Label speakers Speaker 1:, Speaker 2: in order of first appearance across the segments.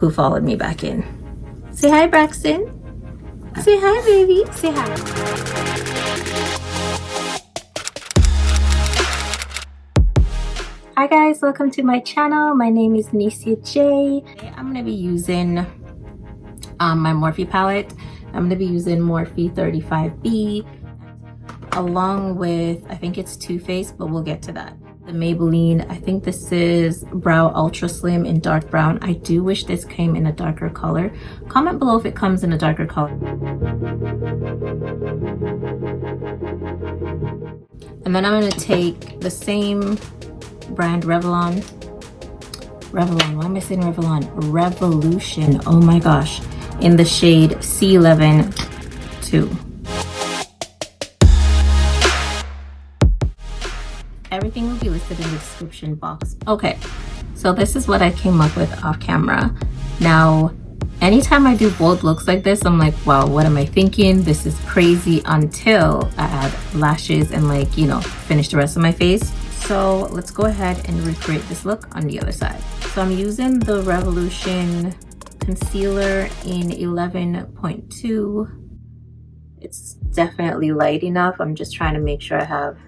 Speaker 1: who followed me back in. Say hi, Braxton. Say hi, baby. Say hi. Hi guys, welcome to my channel. My name is niesia.jackson. Today I'm gonna be using my Morphe palette. I'm gonna be using Morphe 35B along with, I think it's Too Faced, but we'll get to that. The Maybelline, I think this is Brow Ultra Slim in dark brown. I do wish this came in a darker color. Comment below if it comes in a darker color. And then I'm gonna take the same brand Revlon, why am I saying Revlon? Revolution, oh my gosh, in the shade C11 2. Everything will be listed in the description box. Okay, so this is what I came up with off camera. Now, anytime I do bold looks like this, I'm like, wow, what am I thinking? This is crazy, until I add lashes and, like, you know, finish the rest of my face. So let's go ahead and recreate this look on the other side. So I'm using the Revolution concealer in 11.2. It's definitely light enough. I'm just trying to make sure I have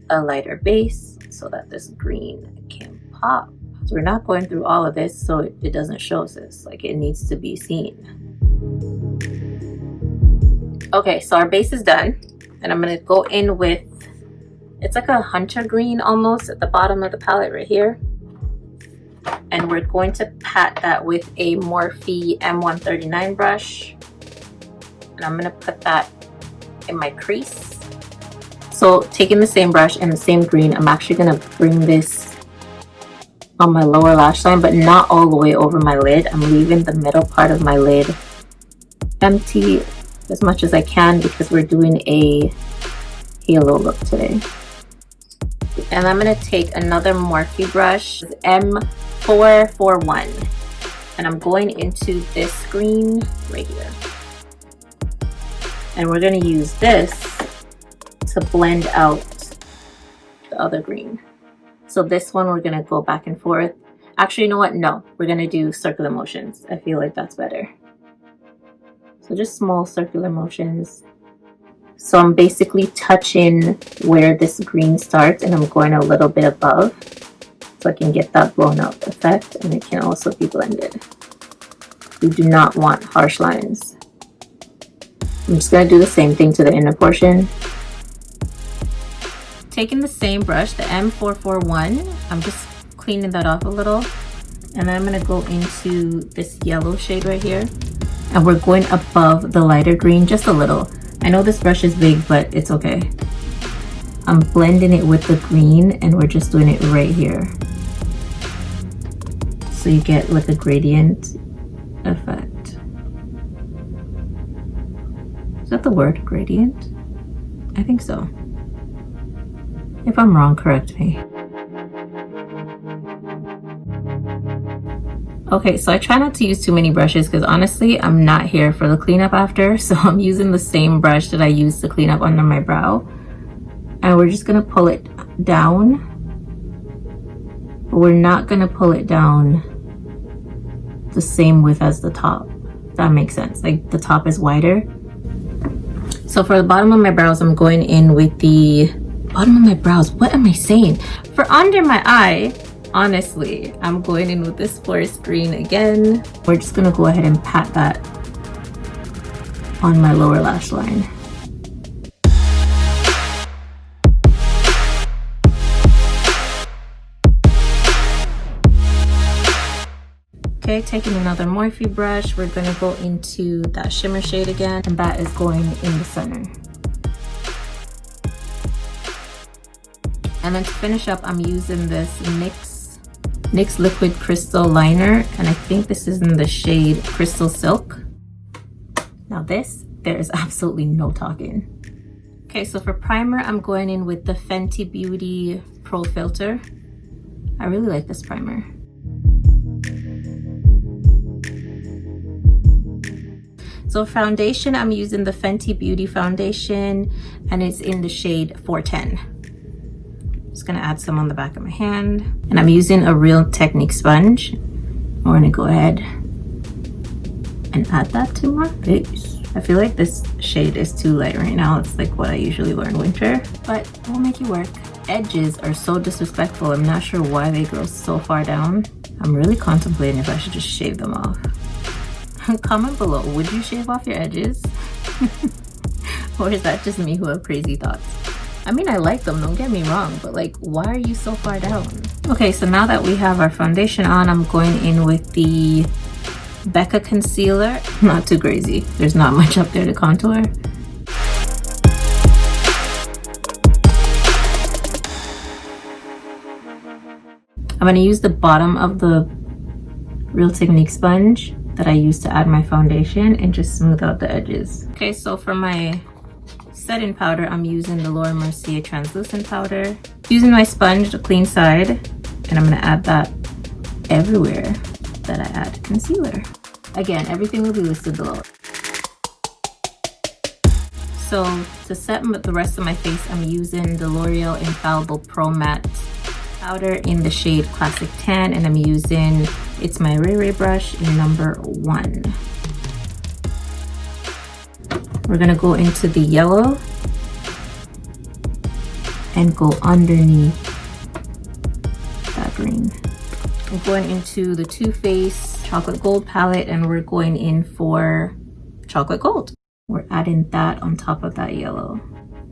Speaker 1: a lighter base so that this green can pop. So we're not going through all of this so it doesn't show us, like, it needs to be seen. Okay, so our base is done, and I'm gonna go in with, it's like a hunter green almost at the bottom of the palette right here, and we're going to pat that with a Morphe M139 brush, and I'm gonna put that in my crease. So taking the same brush and the same green, I'm actually gonna bring this on my lower lash line, but not all the way over my lid. I'm leaving the middle part of my lid empty as much as I can because we're doing a halo look today. And I'm gonna take another Morphe brush, M441, and I'm going into this green right here. And we're gonna use this to blend out the other green. So this one we're gonna go back and forth. Actually, you know what? No, we're gonna do circular motions. I feel like that's better. So just small circular motions. So I'm basically touching where this green starts, and I'm going a little bit above so I can get that blown out effect, and it can also be blended. We do not want harsh lines. I'm just gonna do the same thing to the inner portion. Taking the same brush, the M441, I'm just cleaning that off a little, and then I'm gonna go into this yellow shade right here, and we're going above the lighter green just a little. I know this brush is big, but it's okay. I'm blending it with the green, and we're just doing it right here, so you get like a gradient effect. Is that the word, gradient? I think so. If I'm wrong, correct me. Okay, so I try not to use too many brushes because honestly, I'm not here for the cleanup after. So I'm using the same brush that I used to clean up under my brow. And we're just gonna pull it down. But we're not gonna pull it down the same width as the top. That makes sense. Like, the top is wider. So for the bottom of my brows, I'm going in with the bottom of my brows, what am I saying? For under my eye, honestly, I'm going in with this forest green again. We're just gonna go ahead and pat that on my lower lash line. Okay, taking another Morphe brush, we're gonna go into that shimmer shade again, and that is going in the center. And then to finish up, I'm using this NYX Liquid Crystal Liner, and I think this is in the shade Crystal Silk. Now this, there is absolutely no talking. Okay, so for primer, I'm going in with the Fenty Beauty Pro-Filter. I really like this primer. So foundation, I'm using the Fenty Beauty Foundation, and it's in the shade 410. Just gonna add some on the back of my hand. And I'm using a Real Technique sponge. I'm gonna go ahead and add that to my face. I feel like this shade is too light right now. It's like what I usually wear in winter, but we'll make it work. Edges are so disrespectful. I'm not sure why they grow so far down. I'm really contemplating if I should just shave them off. Comment below, would you shave off your edges? Or is that just me who have crazy thoughts? I mean, I like them, don't get me wrong, but like, why are you so far down? Okay, so now that we have our foundation on, I'm going in with the Becca concealer. Not too crazy. There's not much up there to contour. I'm gonna use the bottom of the Real Technique sponge that I used to add my foundation and just smooth out the edges. Okay, so for my setting powder, I'm using the Laura Mercier translucent powder. Using my sponge, the clean side, and I'm gonna add that everywhere that I add concealer. Again, everything will be listed below. So to set the rest of my face, I'm using the L'Oreal Infallible Pro Matte powder in the shade Classic Tan, and I'm using, it's my Ray Ray brush in number 1. We're gonna go into the yellow and go underneath that green. We're going into the Too Faced Chocolate Gold palette, and we're going in for chocolate gold. We're adding that on top of that yellow.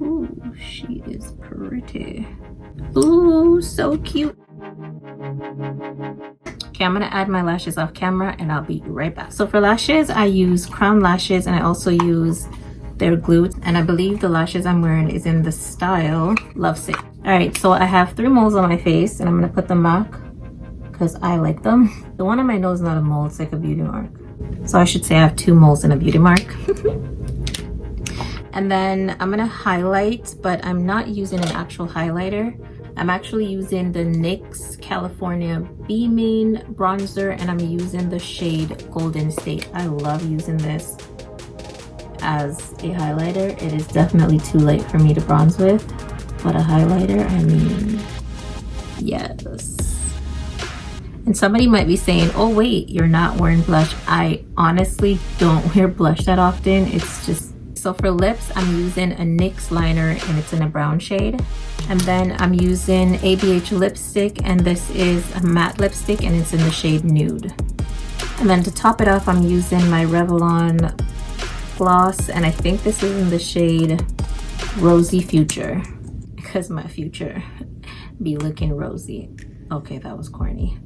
Speaker 1: Ooh, she is pretty. Ooh, so cute. Okay, I'm gonna add my lashes off camera and I'll be right back. So for lashes, I use Crown Lashes and I also use their glue. And I believe the lashes I'm wearing is in the style Lovesick. All right, so I have 3 moles on my face and I'm gonna put them back because I like them. The one on my nose is not a mole, it's like a beauty mark. So I should say I have 2 moles and a beauty mark. And then I'm gonna highlight, but I'm not using an actual highlighter. I'm actually using the NYX California Beamin bronzer, and I'm using the shade Golden State. I love using this as a highlighter. It is definitely too light for me to bronze with, but a highlighter, I mean, yes. And somebody might be saying, oh wait, you're not wearing blush. I honestly don't wear blush that often. It's just, so for lips, I'm using a NYX liner and it's in a brown shade. And then I'm using ABH lipstick, and this is a matte lipstick and it's in the shade Nude. And then to top it off, I'm using my Revlon gloss, and I think this is in the shade Rosy Future, because my future be looking rosy. Okay, that was corny.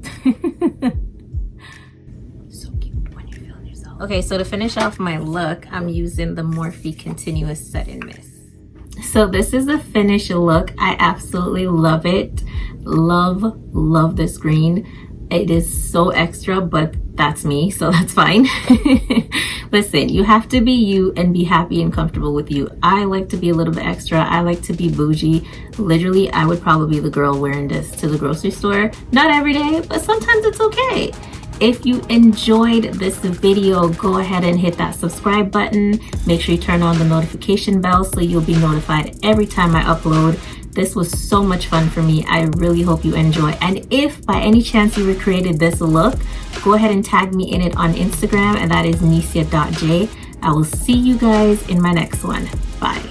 Speaker 1: So cute when you're feeling yourself. Okay, so to finish off my look, I'm using the Morphe Continuous Setting Mist. So this is the finished look. I absolutely love it. Love this green. It is so extra, but that's me, so that's fine. Listen, you have to be you and be happy and comfortable with you. I like to be a little bit extra. I like to be bougie. Literally, I would probably be the girl wearing this to the grocery store. Not every day, but sometimes it's okay. If you enjoyed this video, go ahead and hit that subscribe button. Make sure you turn on the notification bell so you'll be notified every time I upload. This was so much fun for me. I really hope you enjoy. And if by any chance you recreated this look, go ahead and tag me in it on Instagram, and that is niesia.jackson. I will see you guys in my next one. Bye.